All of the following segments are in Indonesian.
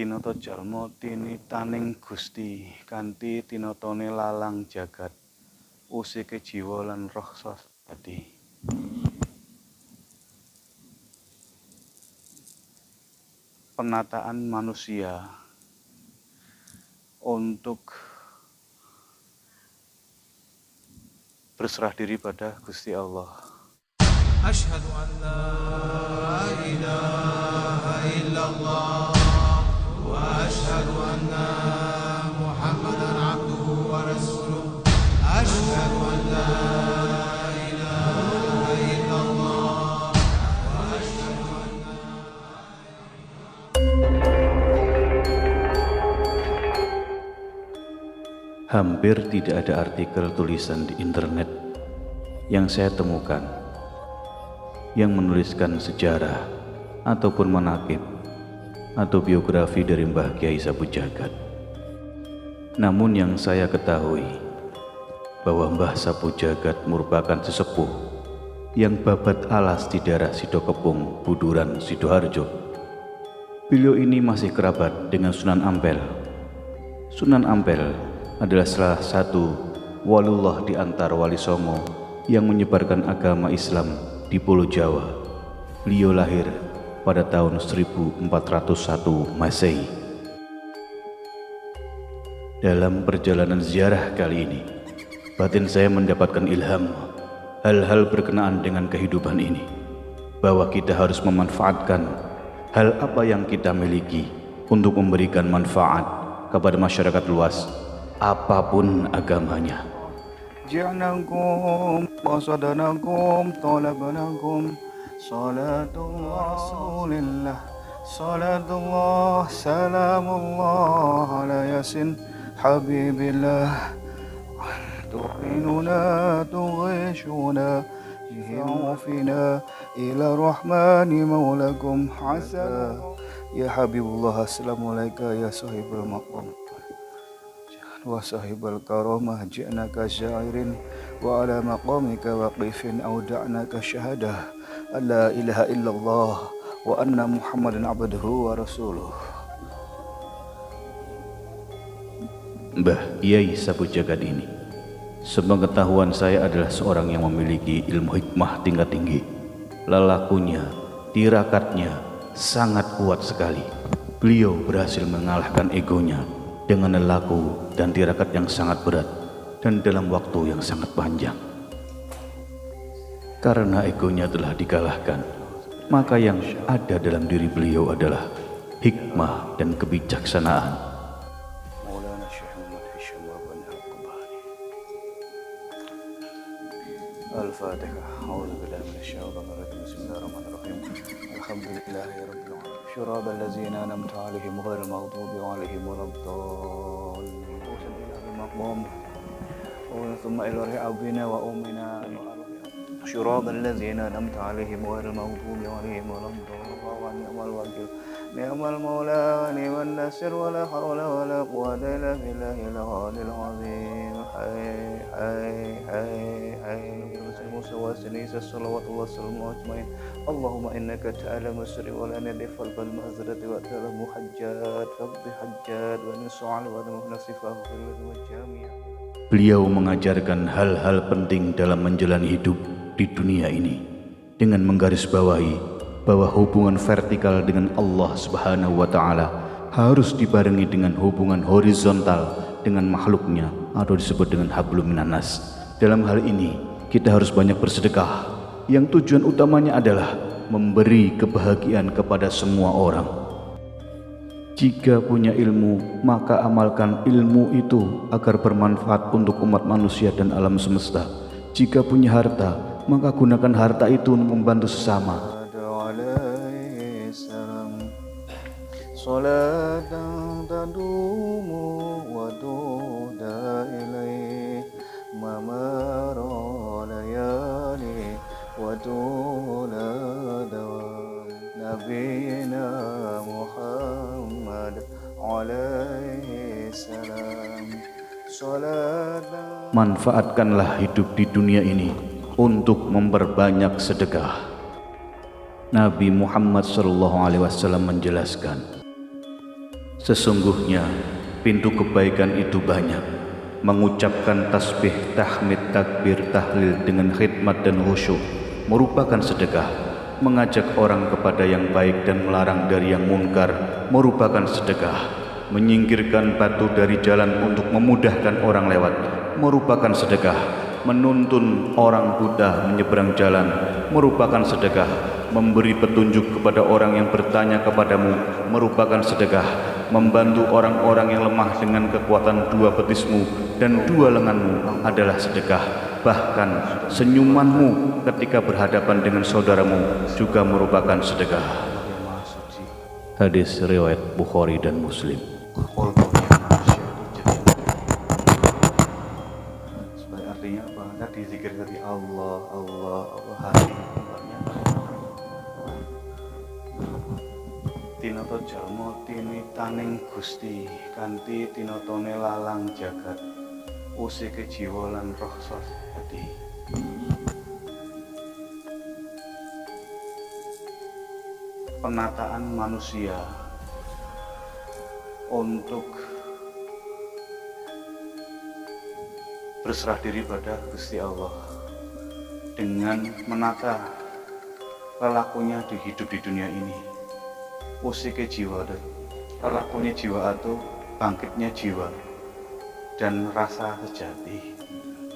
Tinata jalma tinitaning Gusti kanthi tinatane lalang jagat usike jiwa lan roh sejati. Penataan manusia untuk berserah diri pada Gusti Allah. Asyhadu an la ilaha illallah wa asyhadu anna Muhammadan abduhu wa rasuluh. Asyhadu an la ilaha illallah wa asyhadu anna. Hampir tidak ada artikel tulisan di internet yang saya temukan yang menuliskan sejarah ataupun manaqib atau biografi dari Mbah Kyai Sapu Jagat. Namun yang saya ketahui bahwa Mbah Sapu Jagat merupakan sesepuh yang babat alas di daerah Sidokepung, Buduran, Sidoarjo. Beliau ini masih kerabat dengan Sunan Ampel. Sunan Ampel adalah salah satu waliullah di antara wali songo yang menyebarkan agama Islam di Pulau Jawa. Beliau lahir pada tahun 1401 Masehi. Dalam perjalanan ziarah kali ini, batin saya mendapatkan ilham hal-hal berkenaan dengan kehidupan ini, bahwa kita harus memanfaatkan hal apa yang kita miliki untuk memberikan manfaat kepada masyarakat luas, apapun agamanya. Ja'nakum qasadanakum talabanakum salatullah rasulillah salatullah salamullah ala yasin habibillah tu'inuna tughishuna yufina ila rahmani maulakum hasa ya habibullah assalamualaikum ya sahibul maqam wa sahibal karamah ji'naka sya'irin wa ala maqamika waqifin awda'naka syahadah la ilaha illallah wa anna muhammadan abduhu wa rasuluh. Mbah Kyai Sapu Jagat ini, sepengetahuan saya, adalah seorang yang memiliki ilmu hikmah tingkat tinggi. Lelakunya, tirakatnya sangat kuat sekali. Beliau berhasil mengalahkan egonya dengan lelaku dan tirakat yang sangat berat dan dalam waktu yang sangat panjang. Karena egonya telah dikalahkan, maka yang ada dalam diri beliau adalah hikmah dan kebijaksanaan. Al-Fatihah. A'udzu billahi minasyaitonir rajim. Bismillahirrahmanirrahim. Alhamdulillahirabbil alamin. Syiratal ladzina an'amta 'alaihim ghairil maghdubi 'alaihim waladdallin. Maqam. Wa thumma ila abina wa ummina. Syiratal ladzina an'amta 'alaihim ghairil maghdubi 'alaihim waladdallin. Ni'mal wakil. Ni'mal maula wa ni'man nasir wa la hawla wa la quwwata illa billahil 'aliyyil 'azim. Hai hai hai hai. وسنيس الصلوات والسلام أجمعين. اللهم إنك تعلم السر ولا ندف المعذرة وتعلم حجات فقد حجات ونسعى ونصفه في الجامع. Beliau mengajarkan hal-hal penting dalam menjalani hidup di dunia ini dengan menggarisbawahi bahwa hubungan vertikal dengan Allah Subhanahu wa taala harus dibarengi dengan hubungan horizontal dengan makhluknya atau disebut dengan hablum minannas. Dalam hal ini kita harus banyak bersedekah yang tujuan utamanya adalah memberi kebahagiaan kepada semua orang. Jika punya ilmu, maka amalkan ilmu itu agar bermanfaat untuk umat manusia dan alam semesta. Jika punya harta, maka gunakan harta itu untuk membantu sesama. Salatan tadumu wa tuda ilaih mamaro layali wa tula dawam nabiyina Muhammad alaihi salam. Salatan. Manfaatkanlah hidup di dunia ini untuk memperbanyak sedekah. Nabi Muhammad SAW menjelaskan, Sesungguhnya pintu kebaikan itu banyak. Mengucapkan tasbih, tahmid, takbir, tahlil dengan khidmat dan khusyuk merupakan sedekah. Mengajak orang kepada yang baik dan melarang dari yang munkar merupakan sedekah. Menyingkirkan batu dari jalan untuk memudahkan orang lewat merupakan sedekah. Menuntun orang buta menyeberang jalan merupakan sedekah. Memberi petunjuk kepada orang yang bertanya kepadamu merupakan sedekah. Membantu orang-orang yang lemah dengan kekuatan dua betismu dan dua lenganmu adalah sedekah. Bahkan senyumanmu ketika berhadapan dengan saudaramu juga merupakan sedekah. yang Maha Suci. Hadis riwayat Bukhari dan Muslim. Qalbnya manusia itu jadi. Sebagai artinya apa? Tadi zikir tadi Allah, Allah, Allah, hati banyak. Tinoto jalmo tinitaning Gusti kanthi tinotone lalang jagat usike jiwa lan roh hati. Penataan manusia untuk berserah diri pada Gusti Allah dengan menata lelakunya di hidup di dunia ini. Usike jiwa, lelakunya jiwa atau bangkitnya jiwa dan rasa sejati.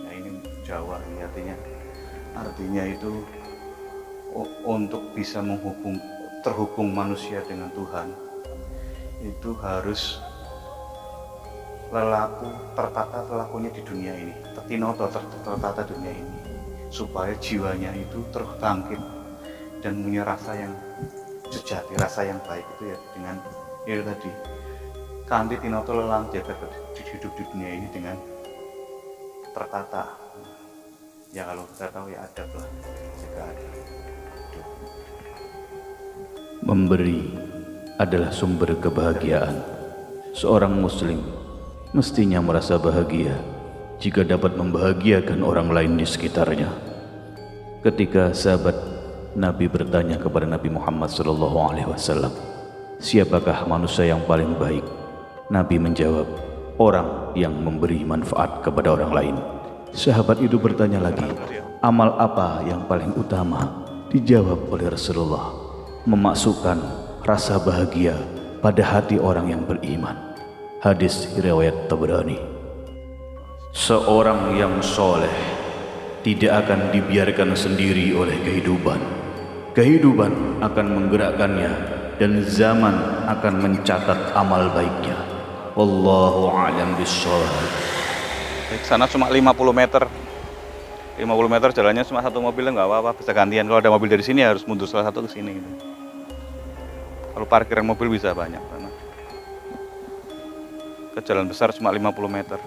Nah ini Jawa ini artinya itu untuk bisa terhubung manusia dengan Tuhan itu harus tertata lelakunya di dunia ini, tertata dunia ini supaya jiwanya itu terbangkit dan punya rasa yang sejati, rasa yang baik itu ya dengan itu tadi kanthi tinoto lelang jagat hidup di dunia ini dengan tertata. Ya kalau kita tahu ya adab lah, jika ada. Memberi adalah sumber kebahagiaan. Seorang muslim mestinya merasa bahagia jika dapat membahagiakan orang lain di sekitarnya. Ketika sahabat Nabi bertanya kepada Nabi Muhammad SAW, siapakah manusia yang paling baik? Nabi menjawab, orang yang memberi manfaat kepada orang lain. Sahabat itu bertanya lagi, amal apa yang paling utama? Dijawab oleh Rasulullah, memasukkan rasa bahagia pada hati orang yang beriman. Hadis riwayat Tabrani. Seorang yang soleh tidak akan dibiarkan sendiri oleh kehidupan. Kehidupan akan menggerakkannya dan zaman akan mencatat amal baiknya. Wallahu a'lam bishawab. Ke sana cuma 50 meter. 50 meter jalannya cuma satu mobil, nggak apa-apa, bisa gantian. Kalau ada mobil dari sini harus mundur salah satu ke sini gitu. Kalau parkiran mobil bisa banyak karena ke jalan besar cuma 50 meter.